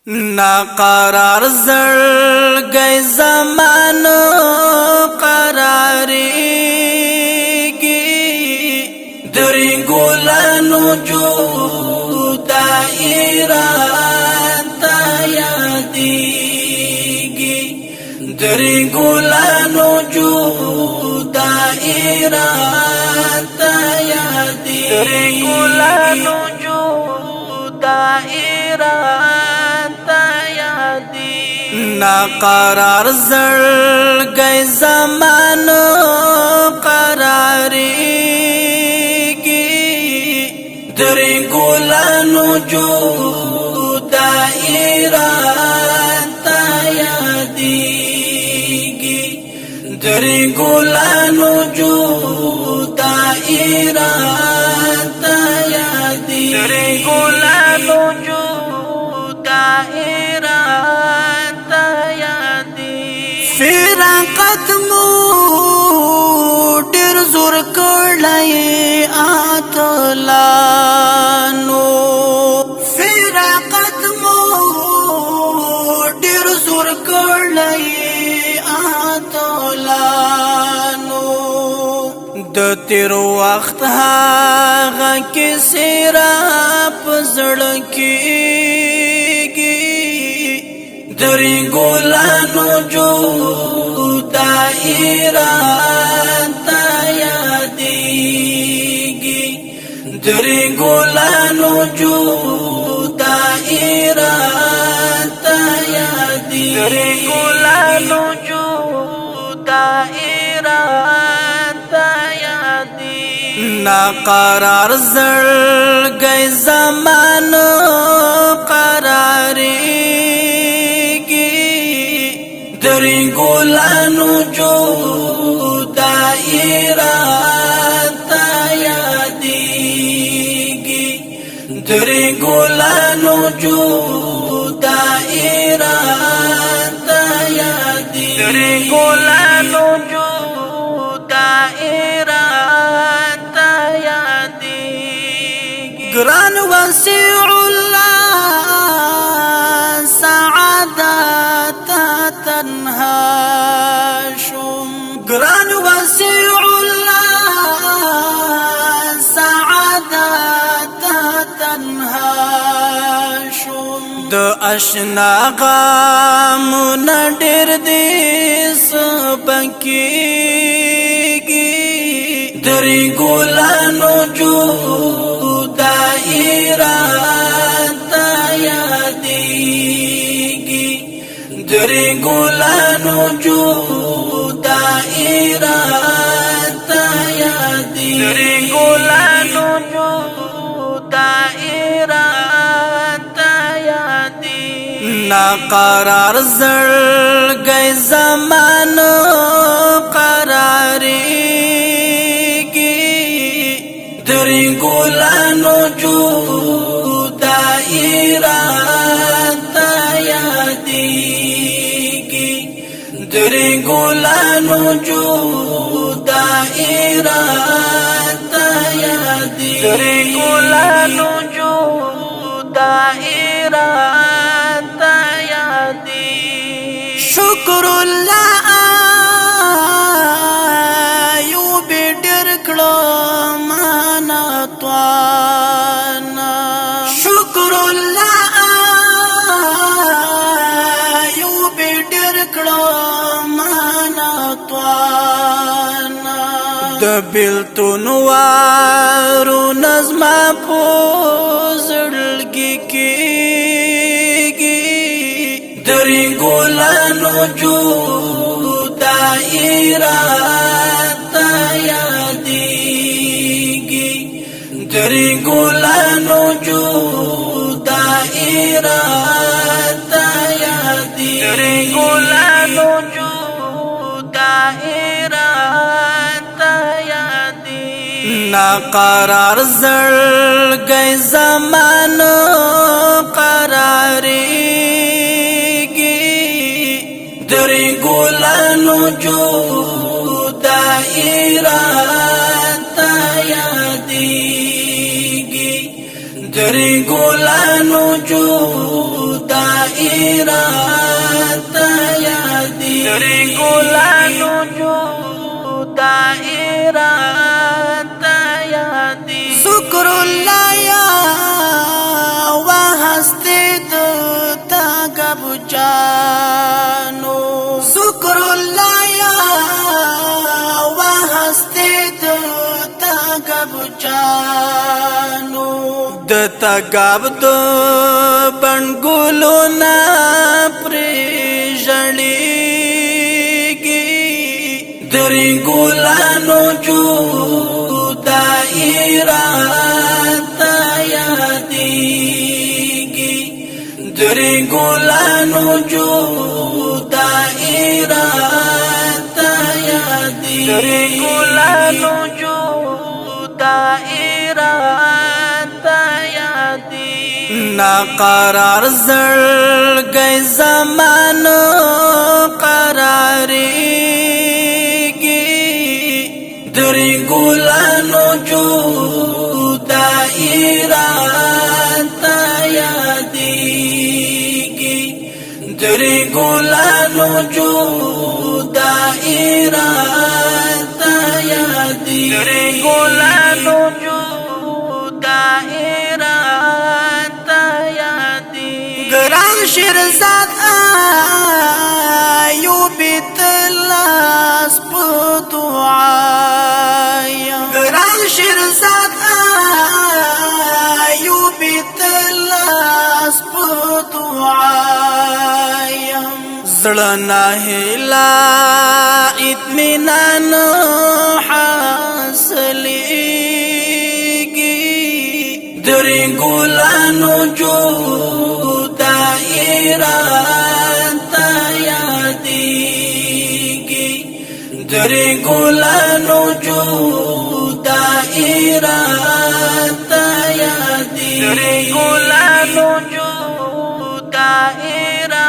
ناقرار زړګی زمانو قراریږي درې ګلانو جدایي راته یادېږي درې ګلانو جدایي راته یادېږي درې ګلانو جدایي ناقرار زړګی زمانو قراریږي درې ګلانو جدایي راته یادېږي درې ګلانو جدایي راته یادېږي درې ګلانو جدایي فراقت مو ډېر زور کړی اتلانو فراقت مو ډېر زور کړی اتلانو د تیر وخت هغه کیسې را په زړه کېږي درې ګلانو جدایي راته یادېږي درې ګلانو جدایي راته یادېږي درې ګلانو جدایي راته یادېږي ناقرار زړګی زمانو درې ګلانو جدایي راته یادېږي درې ګلانو جدایي راته یادېږي درې ګلانو جدایي راته یادېږي ګران وسیع الله سعادت تنها شم ګران وسیع الله سعادت تنها شم د اشنا غمونه ډېر دي سپکېږي درې ګلانو جدایي راته یادېږي درې ګلانو جدایي راته یادېږي درې ګلانو جدایي راته یادېږي ناقرار زړګی زمانو قراریږي درې ګلانو جدایي راته یادېږي درې ګلانو جدایي راته یادېږي درې ګلانو جدایي راته یادېږي شکر الله یو به ډېر کړو مانا توانا شکر الله یو به ډېر کړو مانا توانا د بیلتون وارو نظم په زړګي کېږي درې ګلانو جدایي راته یادېږي درې ګلانو جدایي راته یادېږي درې ګلانو جدایي راته یادېږي ناقرار زړګی زمانو قراریږي درې ګلانو جدایي راته یادېږي درې ګلانو جدایي دائرة یادی دری ګلانو دائرة یادی شکر الله یا وهستی تا گبو جانو شکر الله یا وهستی تا گبو جانو د تګاب د بنګولو نا پرېژړېږي درې ګلانو دائرة یادېږي درې ګلانو دائرة یادېږي درې ګلانو دائرة ناقرار زړګی زمان قراریږي درې ګلانو دائرة یادېږي درې ګلانو دائرة یادېږي درې ګلانو دائرة گران شیرزاد ایوبی تلاس پا دعایم گران شیرزاد ایوبی تلاس پا دعایم زړه هیلا اطمینان حاصلیږي درې ګلانو دائرة یادېږي درې ګلانو دائرة یادېږي درې ګلانو دائرة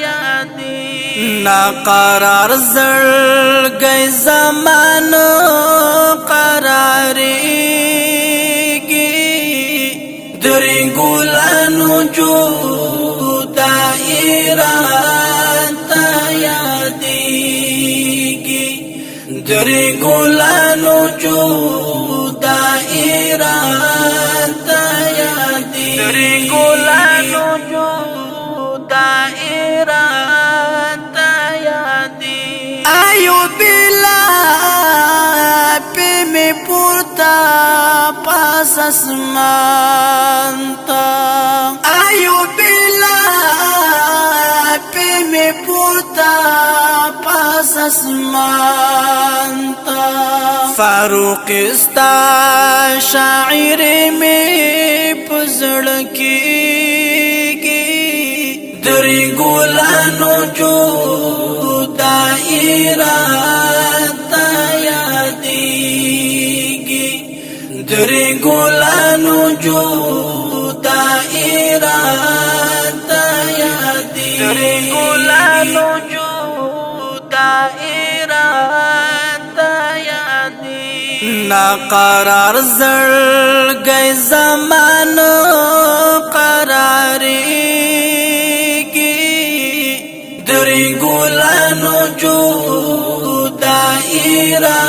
یادېږي ناقرار زړګی زمان قراریږي درې ګلانو دائرة یادېږي درې ګلانو دائرة یادېږي درې ګلانو دائرة یادېږي ایوبی لاپې مې پورته پاس اسمان تا ایوبی لاپې مې پورته پاس اسمان تا فاروق استا شاعر مې په زړه کېږي درې ګلانو دائرة یادېږي درې ګلانو دائرة یادېږي درې ګلانو دائرة یادېږي ناقرار زړګی زمان قراریږي درې ګلانو دائرة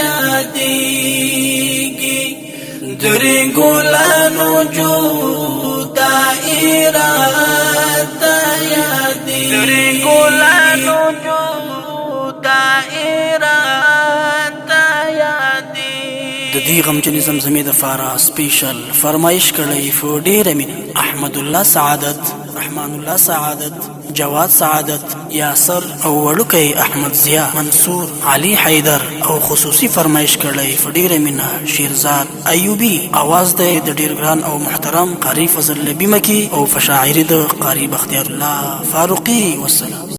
یادېږي درې ګلانو دائرة یادېږي درې ګلانو دائرة یادېږي د دې غمجنې زمزمې دپاره سپیشل فرمایش کړی په ډېره مینه احمد الله سعادت، رحمان الله سعادت، جواد سعادت، یاسر او وړوکی احمد ضیا، منصور، علي حیدر او خصوصي فرمایش کړی په ډېره مینه شیرزاد ایوبي. اواز دی د ډېر ګران او محترم قاری فضل نبي مکی او په شاعري د قاری بختیار الله فاروقي. والسلام.